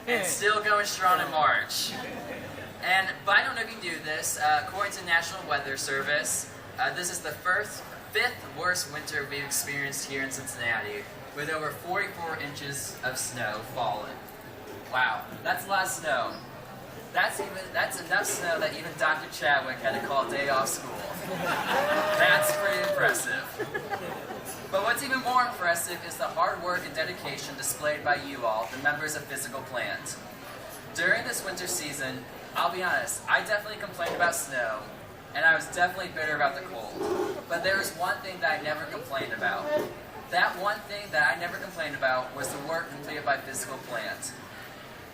and still going strong in March. But I don't know if you can do this. According to National Weather Service, this is the fifth worst winter we've experienced here in Cincinnati, with over 44 inches of snow falling. Wow, that's a lot of snow. That's enough snow that even Dr. Chadwick had to call a day off school. That's pretty impressive. But what's even more impressive is the hard work and dedication displayed by you all, the members of Physical Plant. During this winter season, I'll be honest, I definitely complained about snow, and I was definitely bitter about the cold. But there was one thing that I never complained about. That one thing that I never complained about was the work completed by Physical Plant.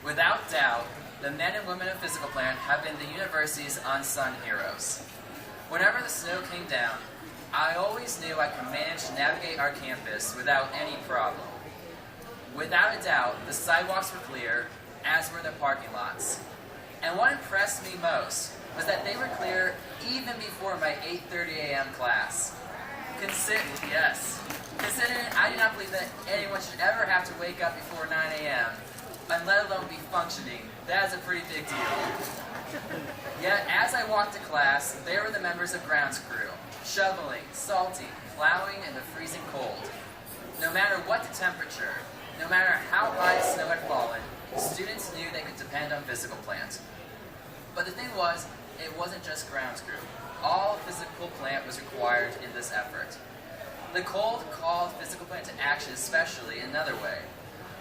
Without doubt, the men and women of Physical Plant have been the university's unsung heroes. Whenever the snow came down, I always knew I could manage to navigate our campus without any problem. Without a doubt, the sidewalks were clear, as were the parking lots. And what impressed me most was that they were clear even before my 8:30 a.m. class. Considering I do not believe that anyone should ever have to wake up before 9 a.m., and let alone be functioning, that is a pretty big deal. Yet, as I walked to class, there were the members of grounds crew, shoveling, salting, plowing in the freezing cold. No matter what the temperature, no matter how high the snow had fallen, students knew they could depend on Physical Plant. But the thing was, it wasn't just grounds crew. All Physical Plant was required in this effort. The cold called Physical Plant to action, especially in another way.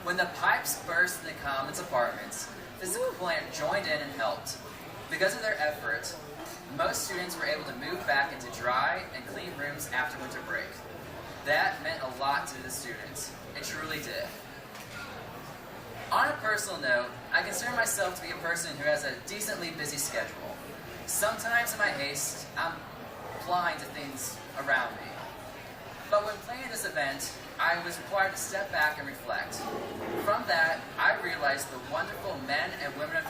When the pipes burst in the Commons apartments, Physical Plant joined in and helped. Because of their efforts, most students were able to move back into dry and clean rooms after winter break. That meant a lot to the students. It truly did. On a personal note, I consider myself to be a person who has a decently busy schedule. Sometimes in my haste, I'm blind to things around me. But when planning this event, I was required to step back and reflect. From that, I realized the wonderful men and women of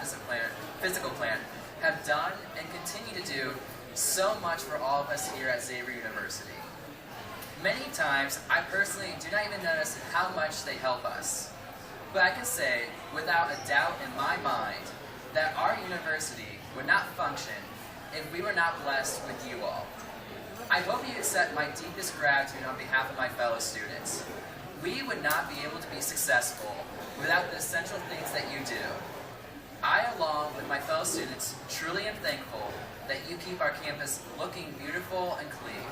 Physical Plant have done and continue to do so much for all of us here at Xavier University. Many times, I personally do not even notice how much they help us. But I can say, without a doubt in my mind, that our university would not function if we were not blessed with you all. I hope you accept my deepest gratitude on behalf of my fellow students. We would not be able to be successful without the essential things that you do. I, along with my fellow students, truly am thankful that you keep our campus looking beautiful and clean.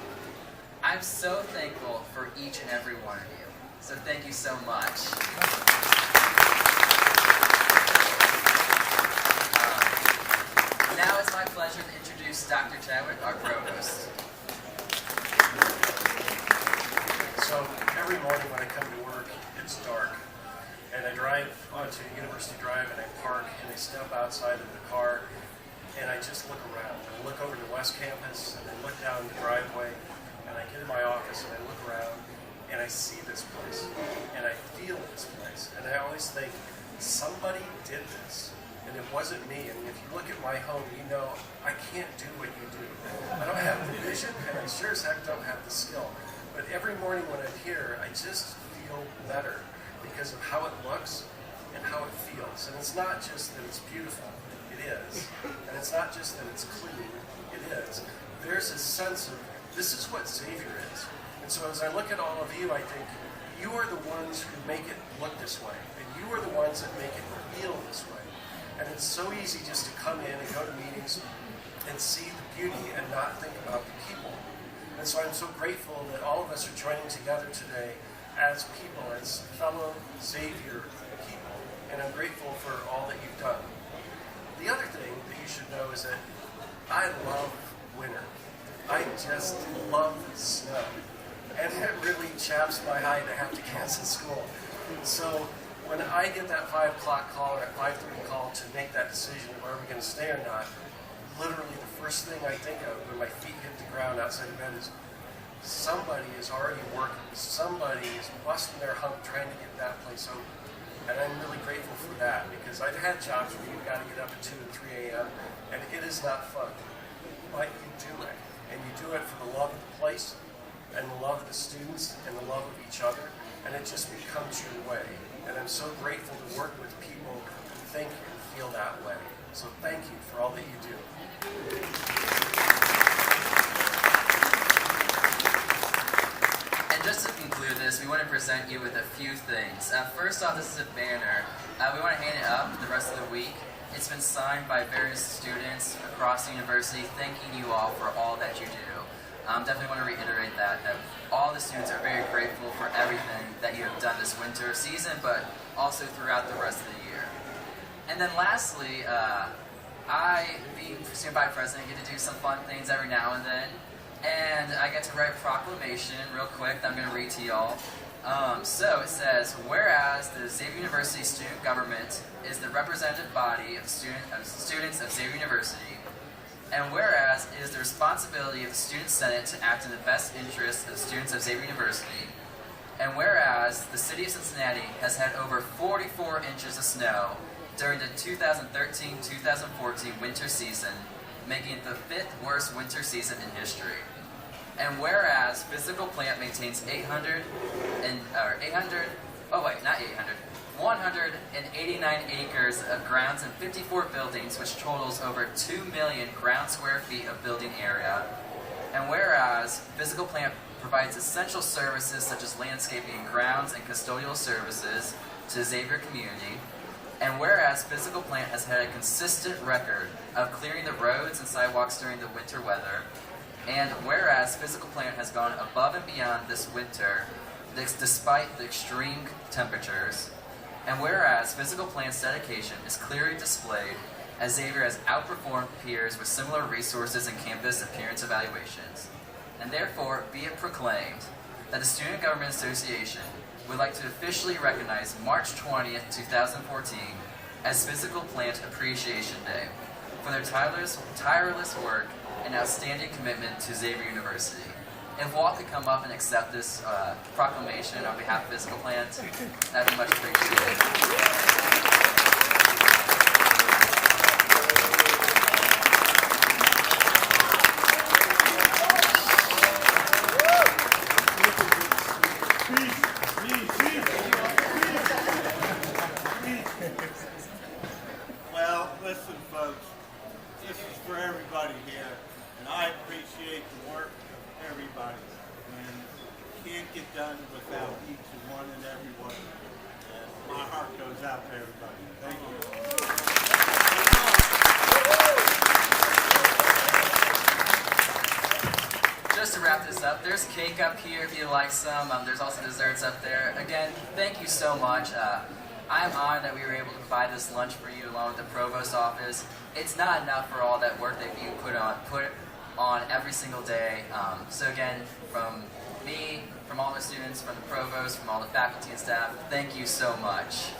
I'm so thankful for each and every one of you. So thank you so much. Now it's my pleasure to introduce Dr. Chadwick, our provost. So every morning when I come to work, it's dark, and I drive onto University Drive and I park and I step outside of the car and I just look around. I look over to West Campus and I look down the driveway and I get in my office and I look around and I see this place and I feel this place, and I always think somebody did this and it wasn't me. And if you look at my home, you know I can't do what you do. I don't have the vision and I sure as heck don't have the skill. But every morning when I'm here, I just feel better because of how it looks and how it feels. And it's not just that it's beautiful, it is. And it's not just that it's clean, it is. There's a sense of, this is what Xavier is. And so as I look at all of you, I think, you are the ones who make it look this way. And you are the ones that make it feel this way. And it's so easy just to come in and go to meetings and see the beauty and not think about the people. And so I'm so grateful that all of us are joining together today as people, as fellow Xavier people. And I'm grateful for all that you've done. The other thing that you should know is that I love winter. I just love snow. And it really chaps my hide to have to cancel school. So when I get that 5 o'clock call or at 5:30 call to make that decision of are we going to stay or not, literally the first thing I think of when my feet hit the ground outside of bed is somebody is already working. Somebody is busting their hump trying to get that place open. And I'm really grateful for that because I've had jobs where you've got to get up at 2 and 3 a.m. and it is not fun. But you do it. And you do it for the love of the place and the love of the students and the love of each other. And it just becomes your way. And I'm so grateful to work with people who think and feel that way. So thank you for all that you do. And just to conclude this, we want to present you with a few things. First off, this is a banner. We want to hand it up the rest of the week. It's been signed by various students across the university, thanking you all for all that you do. Definitely want to reiterate that all the students are very grateful for everything that you have done this winter season, but also throughout the rest of the year. And then lastly, I, being student body president, get to do some fun things every now and then. And I get to write a proclamation real quick that I'm going to read to y'all. So it says, whereas the Xavier University student government is the representative body of students of Xavier University, and whereas it is the responsibility of the Student Senate to act in the best interest of the students of Xavier University, and whereas the city of Cincinnati has had over 44 inches of snow during the 2013-2014 winter season, making it the 5th worst winter season in history. And whereas Physical Plant maintains 189 acres of grounds and 54 buildings, which totals over 2 million ground square feet of building area. And whereas Physical Plant provides essential services such as landscaping, grounds, and custodial services to the Xavier community. And whereas Physical Plant has had a consistent record of clearing the roads and sidewalks during the winter weather. And whereas Physical Plant has gone above and beyond this winter, despite the extreme temperatures. And whereas Physical Plant's dedication is clearly displayed, as Xavier has outperformed peers with similar resources and campus appearance evaluations. And therefore, be it proclaimed that the Student Government Association would like to officially recognize March 20th, 2014 as Physical Plant Appreciation Day for their tireless work and outstanding commitment to Xavier University. If Walt could come up and accept this proclamation on behalf of Physical Plant, that'd be much appreciated. Well, listen, folks, this is for everybody here, and I appreciate the work of everybody, and can't get done without each one and every one of you. And my heart goes out to everybody. Thank you. Just to wrap this up, there's cake up here if you'd like some. There's also desserts up there. Again, thank you so much. I'm honored that we were able to provide this lunch for you along with the Provost's office. It's not enough for all that work that you put on every single day. So again, from me, from all the students, from the Provost, from all the faculty and staff, thank you so much.